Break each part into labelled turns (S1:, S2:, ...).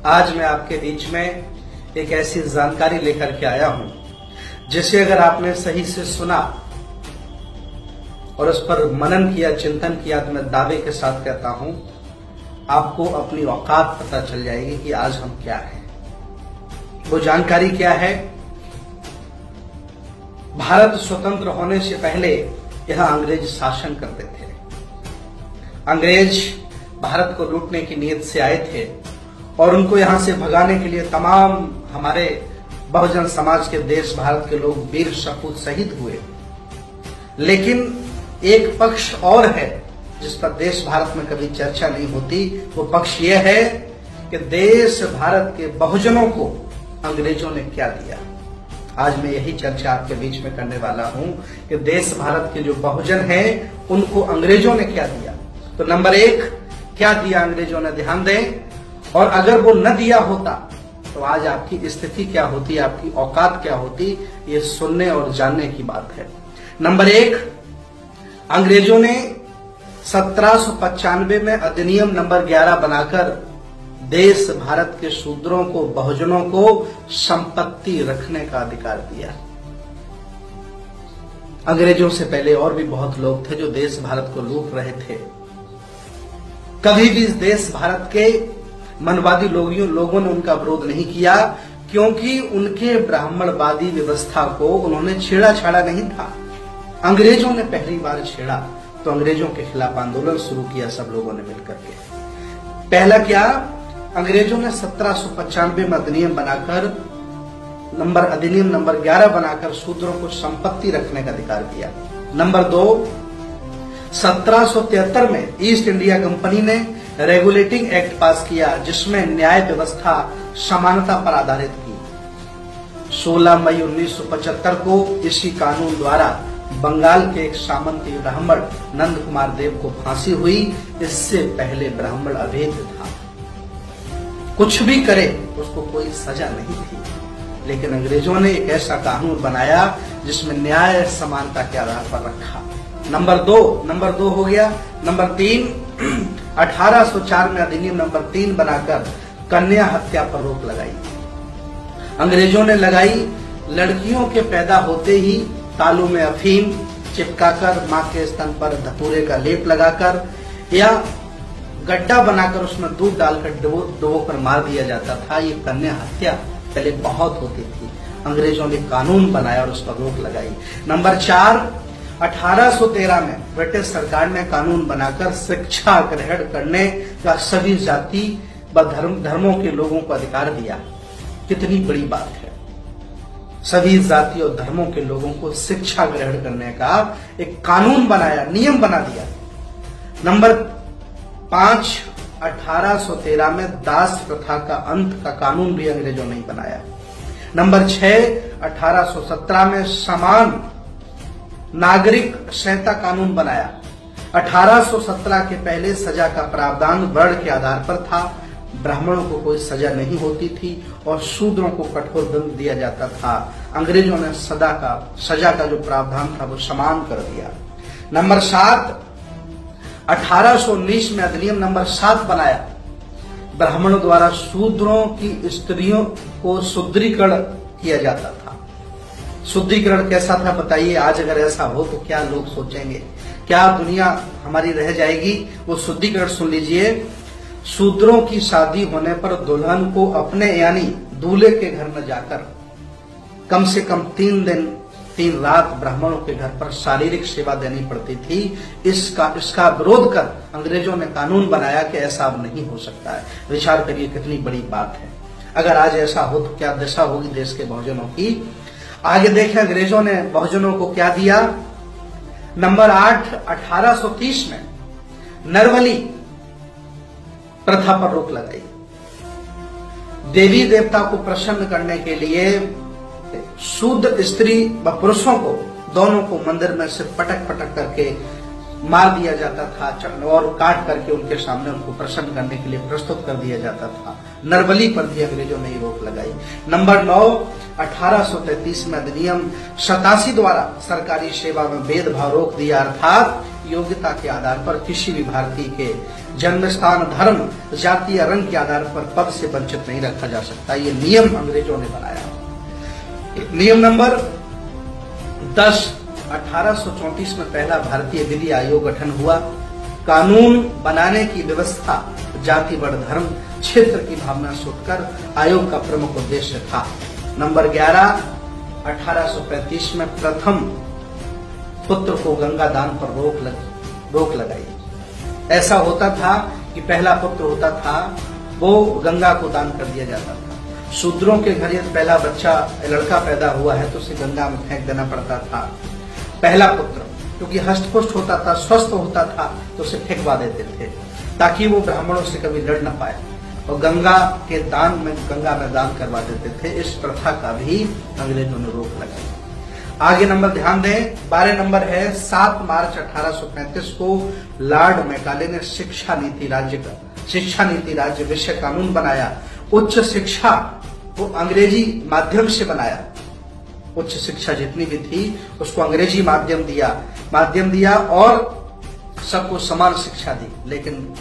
S1: आज मैं आपके बीच में एक ऐसी जानकारी लेकर के आया हूं जिसे अगर आपने सही से सुना और उस पर मनन किया, चिंतन किया, तो मैं दावे के साथ कहता हूं आपको अपनी औकात पता चल जाएगी कि आज हम क्या हैं। वो जानकारी क्या है? भारत स्वतंत्र होने से पहले यहां अंग्रेज शासन करते थे। अंग्रेज भारत को लूटने की नीयत से आए थे और उनको यहां से भगाने के लिए तमाम हमारे बहुजन समाज के देश भारत के लोग वीर सपूत शहीद हुए। लेकिन एक पक्ष और है जिस पर देश भारत में कभी चर्चा नहीं होती। वो पक्ष ये है कि देश भारत के बहुजनों को अंग्रेजों ने क्या दिया। आज मैं यही चर्चा आपके बीच में करने वाला हूं कि देश भारत के जो बहुजन हैं उनको अंग्रेजों ने क्या दिया। तो नंबर एक, क्या दिया अंग्रेजों ने, ध्यान दें। और अगर वो न दिया होता तो आज आपकी स्थिति क्या होती, आपकी औकात क्या होती, ये सुनने और जानने की बात है। नंबर एक, अंग्रेजों ने 1795 में अधिनियम नंबर 11 बनाकर देश भारत के शूद्रों को, बहुजनों को संपत्ति रखने का अधिकार दिया। अंग्रेजों से पहले और भी बहुत लोग थे जो देश भारत को लूट रहे थे। कभी भी इस देश भारत के मनवादी लोगों ने उनका विरोध नहीं किया, क्योंकि उनके ब्राह्मणवादी व्यवस्था को उन्होंने छेड़ा छाड़ा नहीं था। अंग्रेजों ने पहली बार छेड़ा तो अंग्रेजों के खिलाफ आंदोलन शुरू किया सब लोगों ने मिलकर के। पहला क्या, अंग्रेजों ने 1795 में अधिनियम नंबर 11 बनाकर शूद्रों को संपत्ति रखने का अधिकार दिया। नंबर दो, 1773 में ईस्ट इंडिया कंपनी ने रेगुलेटिंग एक्ट पास किया जिसमें न्याय व्यवस्था समानता पर आधारित की। 16 मई 1975 को इसी कानून द्वारा बंगाल के एक सामंती ब्राह्मण नंद कुमार देव को फांसी हुई। इससे पहले ब्राह्मण अवैध था, कुछ भी करे उसको कोई सजा नहीं थी। लेकिन अंग्रेजों ने एक ऐसा कानून बनाया जिसमें न्याय समानता के आधार पर रखा। नंबर दो हो गया। नंबर तीन, 1804 में अधिनियम नंबर 3 बनाकर कन्या हत्या पर रोक लगाई। अंग्रेजों ने लगाई। लड़कियों के पैदा होते ही तालू में अफीम चिपकाकर, मां के स्तन पर धतूरे का लेप लगाकर या गड्ढा बनाकर उसमें दूध डालकर डुबो कर मार दिया जाता था। ये कन्या हत्या पहले बहुत होती थी। अंग्रेजों ने कानून बनाया और उस पर रोक लगाई। नंबर 4, 1813 में ब्रिटिश सरकार ने कानून बनाकर शिक्षा ग्रहण करने का सभी जाति व धर्मों के लोगों को अधिकार दिया। कितनी बड़ी बात है, सभी जाति और धर्मों के लोगों को शिक्षा ग्रहण करने का एक कानून बनाया, नियम बना दिया। नंबर 5, 1813 में दास प्रथा का अंत का कानून भी अंग्रेजों ने बनाया। नंबर 6, 1817 में समान नागरिक संहिता कानून बनाया। 1817 के पहले सजा का प्रावधान वर्ण के आधार पर था। ब्राह्मणों को कोई सजा नहीं होती थी और शूद्रों को कठोर दंड दिया जाता था। अंग्रेजों ने सजा का जो प्रावधान था वो समान कर दिया। नंबर 7, 1819 में अधिनियम नंबर 7 बनाया। ब्राह्मणों द्वारा शूद्रों की स्त्रियों को शुद्रीकरण किया जाता था। शुद्धिकरण कैसा था बताइए? आज अगर ऐसा हो तो क्या लोग सोचेंगे, क्या दुनिया हमारी रह जाएगी? वो शुद्धिकरण सुन लीजिए। शूद्रों की शादी होने पर दुल्हन को अपने यानी दूल्हे के घर में जाकर कम से कम 3 दिन 3 रात ब्राह्मणों के घर पर शारीरिक सेवा देनी पड़ती थी। इसका विरोध कर अंग्रेजों ने कानून बनाया कि ऐसा अब नहीं हो सकता है। विचार करिए कितनी बड़ी बात है। अगर आज ऐसा हो तो क्या दशा होगी देश के बहुजनों की। आगे देखें अंग्रेजों ने बहुजनों को क्या दिया। नंबर 8, 1830 में नरवली प्रथा पर रोक लगाई। देवी देवता को प्रसन्न करने के लिए शुद्ध स्त्री व पुरुषों को दोनों को मंदिर में से पटक करके मार दिया जाता था और काट करके उनके सामने उनको प्रसन्न करने के लिए प्रस्तुत कर दिया जाता था। नरबली पर भी अंग्रेजों ने रोक लगाई। नंबर 9, 1833 में अधिनियम 87 द्वारा सरकारी सेवा में भेदभाव रोक दिया, अर्थात योग्यता के आधार पर किसी भी भारतीय के जन्म स्थान, धर्म, जाति या रंग के आधार पर पद से वंचित नहीं रखा जा सकता। ये नियम अंग्रेजों ने बनाया। नियम नंबर 10, 1834 में पहला भारतीय विधि आयोग गठन हुआ। कानून बनाने की व्यवस्था जाति, वर्ण, धर्म, क्षेत्र की भावना से उठकर आयोग का प्रमुख उद्देश्य था। नंबर 11, 1835 में प्रथम पुत्र को गंगा दान पर रोक लगाई। ऐसा होता था कि पहला पुत्र होता था वो गंगा को दान कर दिया जाता था। शूद्रों के घर यदि पहला बच्चा लड़का पैदा हुआ है तो उसे गंगा में फेंक देना पड़ता था। पहला पुत्र क्योंकि हष्टपुष्ट होता था, स्वस्थ होता था, तो उसे फेंकवा देते थे ताकि वो ब्राह्मणों से कभी लड़ न पाए, और गंगा में दान करवा देते थे। इस प्रथा का भी अंग्रेजों ने रोक लगाई। आगे नंबर ध्यान दें, 12 नंबर है 7 मार्च 1835 को लॉर्ड मैकाले ने शिक्षा नीति राज्य विषय कानून बनाया। उच्च शिक्षा वो अंग्रेजी माध्यम से बनाया। उच्च शिक्षा जितनी भी थी उसको अंग्रेजी माध्यम दिया और सबको समान शिक्षा दी। लेकिन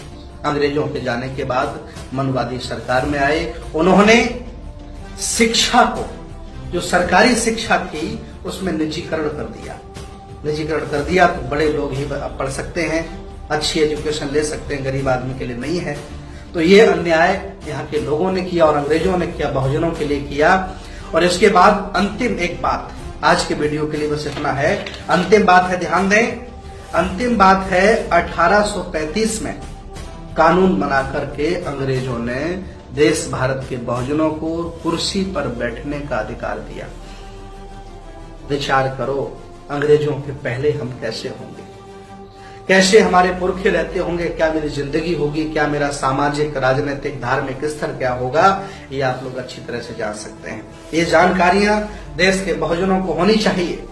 S1: अंग्रेजों के जाने के बाद मनवादी सरकार में आए। उन्होंने शिक्षा को, जो सरकारी शिक्षा थी, उसमें निजीकरण कर दिया तो बड़े लोग ही पढ़ सकते हैं, अच्छी एजुकेशन ले सकते हैं, गरीब आदमी के लिए नहीं है। तो ये अन्याय यहाँ के लोगों ने किया और अंग्रेजों ने किया, बहुजनों के लिए किया। और इसके बाद अंतिम एक बात, आज के वीडियो के लिए बस इतना है। अंतिम बात है, ध्यान दें, अंतिम बात है 1835 में कानून बना करके अंग्रेजों ने देश भारत के बहुजनों को कुर्सी पर बैठने का अधिकार दिया। विचार करो, अंग्रेजों के पहले हम कैसे होंगे, कैसे हमारे पुरखे रहते होंगे, क्या मेरी जिंदगी होगी, क्या मेरा सामाजिक, राजनीतिक, धार्मिक स्तर क्या होगा, ये आप लोग अच्छी तरह से जान सकते हैं। ये जानकारियां देश के बहुजनों को होनी चाहिए।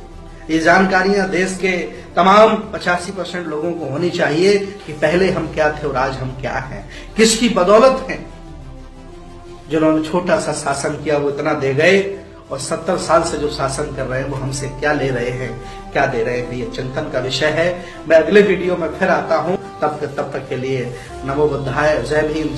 S1: ये जानकारियां देश के तमाम 85% लोगों को होनी चाहिए कि पहले हम क्या थे और आज हम क्या हैं, किसकी बदौलत हैं। जिन्होंने छोटा सा शासन किया वो इतना दे गए, और 70 साल से जो शासन कर रहे हैं वो हमसे क्या ले रहे हैं, क्या दे रहे हैं। ये चिंतन का विषय है। मैं अगले वीडियो में फिर आता हूं। तब तक के लिए नमो बुद्धाय, जय भीम।